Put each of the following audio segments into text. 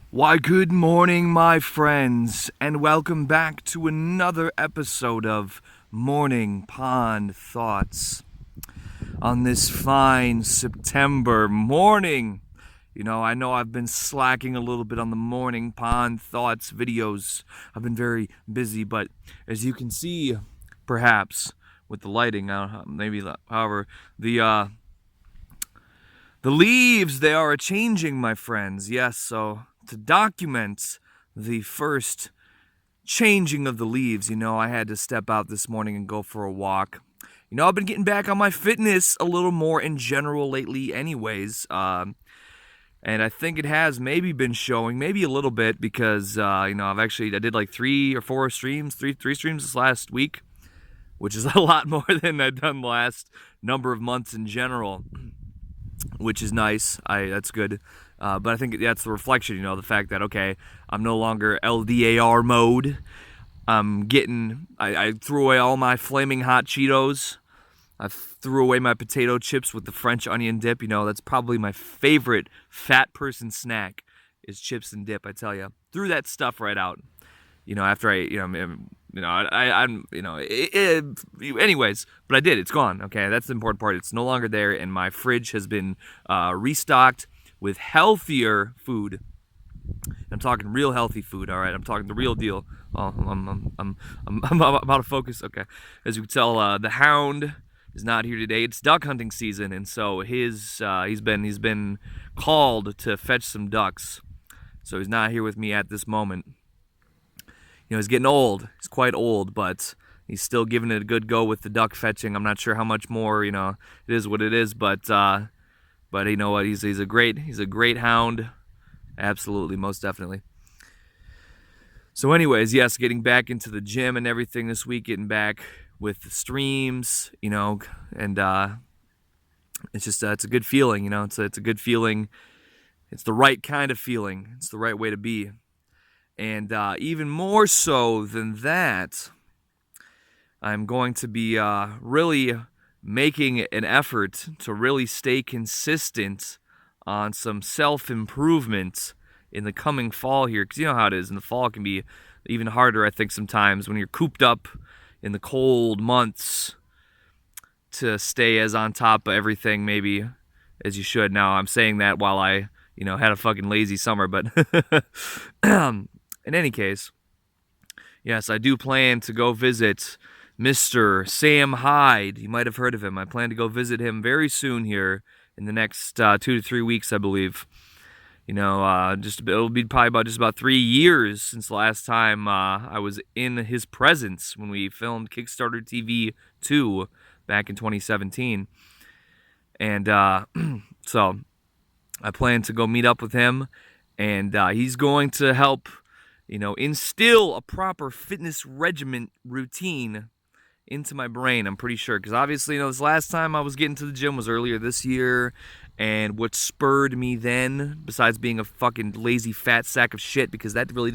Why, good morning, my friends, and welcome back to another episode of Morning Pond Thoughts on this fine September morning. I know I've been slacking a little bit on the Morning Pond Thoughts videos. I've been very busy, but as you can see, perhaps, with the lighting, however, the leaves, they are changing, my friends. Yes, so to document the first changing of the leaves, I had to step out this morning and go for a walk. I've been getting back on my fitness a little more in general lately anyways. And I think it has maybe been showing, maybe a little bit, because, I did like three streams this last week, which is a lot more than I've done the last number of months in general, which is nice. That's good. But I think that's the reflection, the fact that, okay, I'm no longer LDAR mode. I threw away all my flaming hot Cheetos. I threw away my potato chips with the French onion dip. That's probably my favorite fat person snack is chips and dip, I tell you. Threw that stuff right out. After anyways, but I did. It's gone. Okay, that's the important part. It's no longer there, and my fridge has been restocked with healthier food. I'm talking real healthy food. All right, I'm talking the real deal. Oh, I'm out of focus. Okay, as you can tell, the hound is not here today. It's duck hunting season, and so he's been called to fetch some ducks. So he's not here with me at this moment. He's getting old. He's quite old, but he's still giving it a good go with the duck fetching. I'm not sure how much more, it is what it is, but you know what? He's a great hound. Absolutely, most definitely. So anyways, yes, getting back into the gym and everything this week, getting back with the streams, and it's just it's a good feeling, it's a good feeling. It's the right kind of feeling. It's the right way to be. And even more so than that, I'm going to be really making an effort to really stay consistent on some self-improvement in the coming fall here. Because you know how it is. In the fall, it can be even harder, I think, sometimes when you're cooped up in the cold months to stay as on top of everything maybe as you should. Now, I'm saying that while I, had a fucking lazy summer, but in any case, yes, I do plan to go visit Mr. Sam Hyde. You might have heard of him. I plan to go visit him very soon here in the next 2 to 3 weeks, I believe. It'll be probably about 3 years since the last time I was in his presence when we filmed Kickstarter TV 2 back in 2017. And so I plan to go meet up with him, and he's going to help instill a proper fitness regimen routine into my brain, I'm pretty sure. Because obviously, this last time I was getting to the gym was earlier this year. And what spurred me then, besides being a fucking lazy fat sack of shit, because that really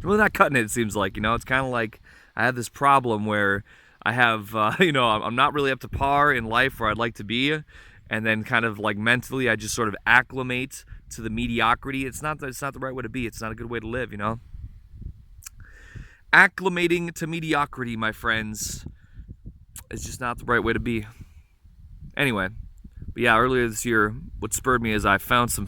not cutting it seems like, It's kind of like I have this problem where I have, I'm not really up to par in life where I'd like to be. And then kind of like mentally, I just sort of acclimate to the mediocrity. It's not the right way to be. It's not a good way to live, Acclimating to mediocrity, my friends, is just not the right way to be. Anyway, but yeah, earlier this year, what spurred me is I found some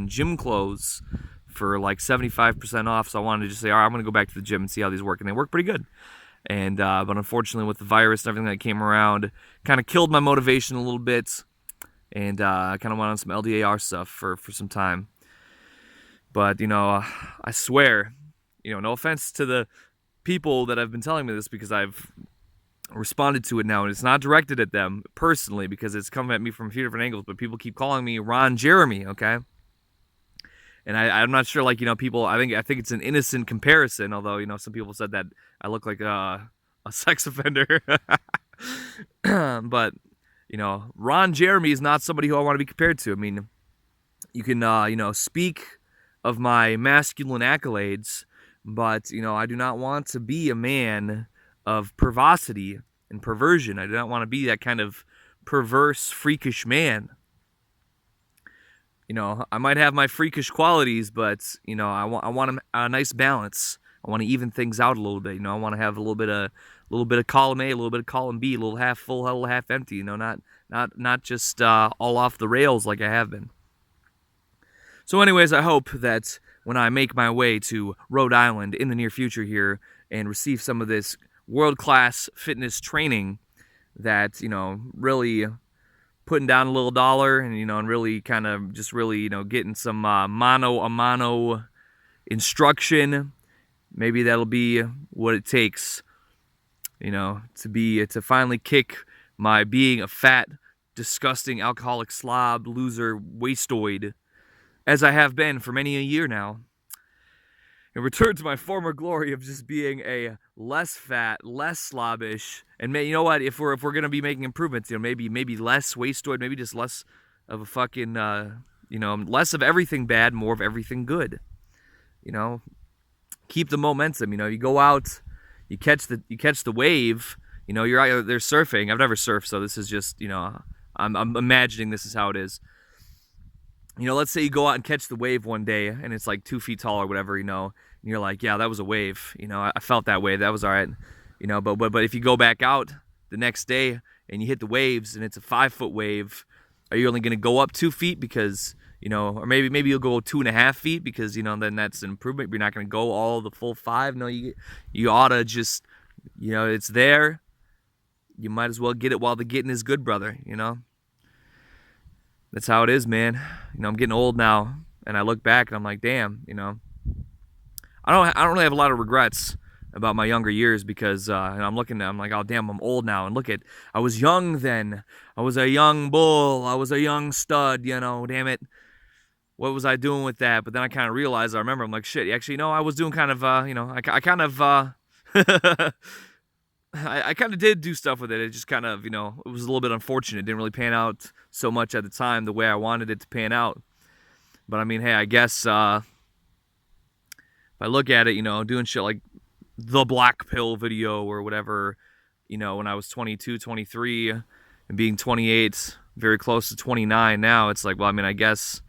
gym clothes for like 75% off. So I wanted to just say, all right, I'm going to go back to the gym and see how these work. And they work pretty good. And but unfortunately, with the virus and everything that came around, kind of killed my motivation a little bit. And I kind of went on some LDAR stuff for some time. But, I swear, no offense to the people that have been telling me this, because I've responded to it now, and it's not directed at them personally because it's coming at me from a few different angles, but people keep calling me Ron Jeremy, okay? And I'm not sure, people, I think it's an innocent comparison, although, some people said that I look like a sex offender. But, Ron Jeremy is not somebody who I want to be compared to. I mean, you can, speak of my masculine accolades, but, I do not want to be a man of pervosity and perversion. I do not want to be that kind of perverse, freakish man. you know, I might have my freakish qualities, but you know, I want a nice balance. I want to even things out a little bit. You know, I want to have a little bit of column A, a little bit of column B, a little half full, a little half empty. You know, not just all off the rails like I have been. So, anyways, I hope that when I make my way to Rhode Island in the near future here and receive some of this world-class fitness training, that, you know, really putting down a little dollar and, you know, and really kind of just really, you know, getting some mano a mano instruction. Maybe that'll be what it takes, you know, to finally kick my being a fat, disgusting, alcoholic slob, loser, wastoid, as I have been for many a year now, and return to my former glory of just being a less fat, less slobbish, and you know what? If we're gonna be making improvements, you know, maybe less wastoid, maybe just less of a fucking, you know, less of everything bad, more of everything good. You know, keep the momentum. You know, you go out, you catch the wave. You know, you're out there surfing. I've never surfed, so this is just, you know, I'm imagining this is how it is. You know, let's say you go out and catch the wave one day and it's like 2 feet tall or whatever, you know, and you're like, yeah, that was a wave. You know, I felt that wave. That was all right. You know, but if you go back out the next day and you hit the waves and it's a 5-foot wave, are you only going to go up 2 feet because, you know, or maybe you'll go 2.5 feet because, you know, then that's an improvement. You're not going to go all the full 5. No, you ought to just, you know, it's there. You might as well get it while the getting is good, brother, you know. That's how it is, man. You know, I'm getting old now, and I look back and I'm like, damn, you know. I don't really have a lot of regrets about my younger years because and I'm like, oh damn, I'm old now. And look at, I was young then. I was a young bull. I was a young stud, you know, damn it. What was I doing with that? But then I kind of realized, I'm like, shit, actually, no, I was doing kind of, you know, I kind of, I kind of did do stuff with it. It just kind of, you know, it was a little bit unfortunate. It didn't really pan out so much at the time the way I wanted it to pan out. But I mean, hey, I guess if I look at it, you know, doing shit like the black pill video or whatever, you know, when I was 22, 23 and being 28, very close to 29 now, it's like, well, I mean, I guess,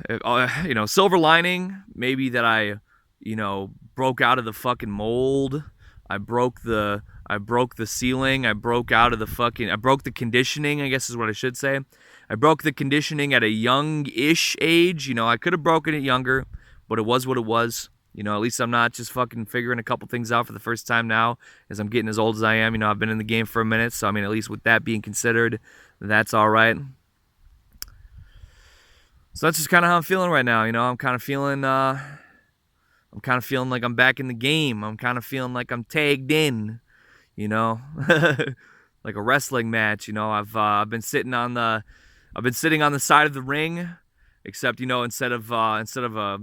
you know, silver lining, maybe that I, you know, broke out of the fucking mold. I broke the ceiling. I broke the conditioning, I guess is what I should say. I broke the conditioning at a young-ish age. You know, I could have broken it younger, but it was what it was. You know, at least I'm not just fucking figuring a couple things out for the first time now as I'm getting as old as I am. You know, I've been in the game for a minute, so I mean, at least with that being considered, that's all right. So that's just kind of how I'm feeling right now. You know, I'm kind of feeling like I'm back in the game. I'm kind of feeling like I'm tagged in, you know, like a wrestling match. You know, I've been sitting on the side of the ring, except, you know, instead of a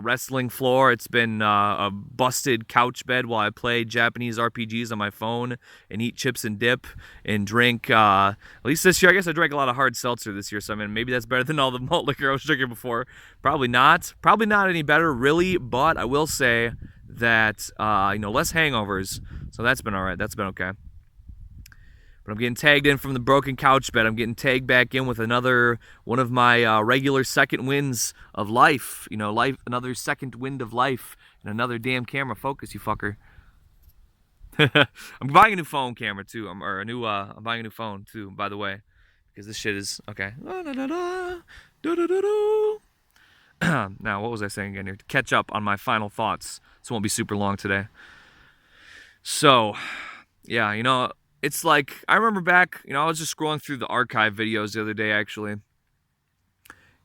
wrestling floor, it's been a busted couch bed while I play Japanese RPGs on my phone and eat chips and dip and drink. At least this year, I guess I drank a lot of hard seltzer this year, so I mean, maybe that's better than all the malt liquor I was drinking before. Probably not any better, really. But I will say that you know, less hangovers, so that's been all right. That's been okay. But I'm getting tagged in from the broken couch bed. I'm getting tagged back in with another one of my regular second wins of life. You know, another second wind of life, and another damn camera focus, you fucker. I'm buying a new phone camera too. I'm buying a new phone too, by the way, because this shit is okay. Now, what was I saying again here? To catch up on my final thoughts. This won't be super long today. So, yeah, you know, it's like, I remember back, you know, I was just scrolling through the archive videos the other day, actually.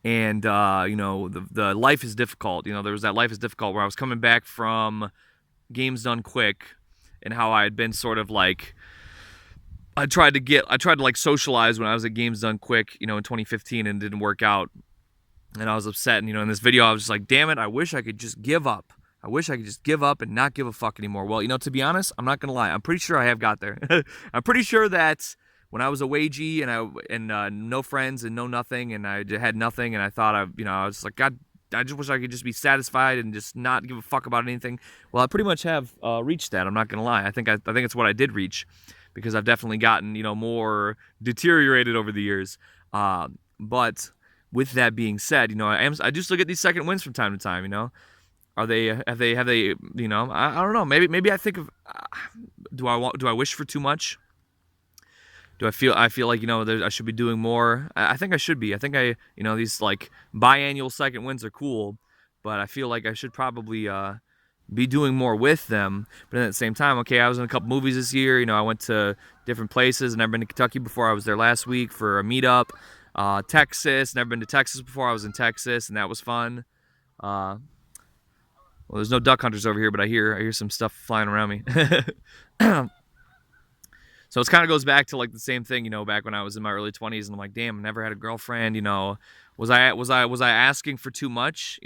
And, you know, the Life is Difficult. You know, there was that Life is Difficult where I was coming back from Games Done Quick and how I had been sort of like, I tried to like socialize when I was at Games Done Quick, you know, in 2015 and it didn't work out. And I was upset. And, you know, in this video, I was just like, damn it, I wish I could just give up. I wish I could just give up and not give a fuck anymore. Well, you know, to be honest, I'm not gonna lie. I'm pretty sure I have got there. I'm pretty sure that when I was a wagey and no friends and no nothing, and I had nothing, and I thought I was like, God, I just wish I could just be satisfied and just not give a fuck about anything. Well, I pretty much have reached that. I'm not gonna lie. I think it's what I did reach, because I've definitely gotten, you know, more deteriorated over the years. But with that being said, I do still get these second wins from time to time. Are they have they I don't know. Maybe I think of do I wish for too much? Do I feel like I should be doing more? I think I should be. I think these like biannual second wins are cool, but I feel like I should probably be doing more with them. But at the same time, okay, I was in a couple movies this year. I went to different places. Never been to Kentucky before. I was there last week for a meetup. Texas. Never been to Texas before. I was in Texas, and that was fun. Well, there's no duck hunters over here, but I hear some stuff flying around me. So it kind of goes back to like the same thing, back when I was in my early 20s, and I'm like, damn, I never had a girlfriend. Was I asking for too much?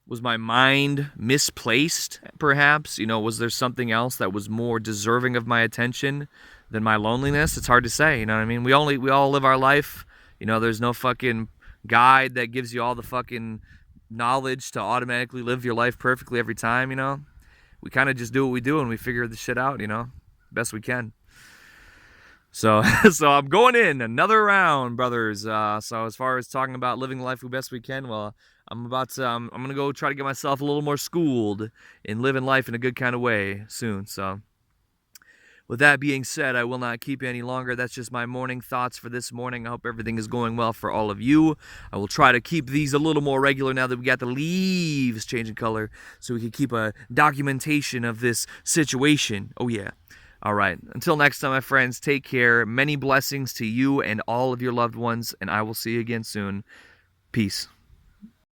Was my mind misplaced, perhaps? Was there something else that was more deserving of my attention than my loneliness? It's hard to say. You know what I mean? We all live our life. There's no fucking guide that gives you all the fucking knowledge to automatically live your life perfectly every time. We kind of just do what we do and we figure the shit out. Best we can. So I'm going in another round, brothers. So as far as talking about living the life we best we can, well, I'm gonna go try to get myself a little more schooled in living life in a good kind of way soon. So with that being said, I will not keep you any longer. That's just my morning thoughts for this morning. I hope everything is going well for all of you. I will try to keep these a little more regular now that we got the leaves changing color, so we can keep a documentation of this situation. Oh yeah. All right. Until next time, my friends, take care. Many blessings to you and all of your loved ones, and I will see you again soon. Peace.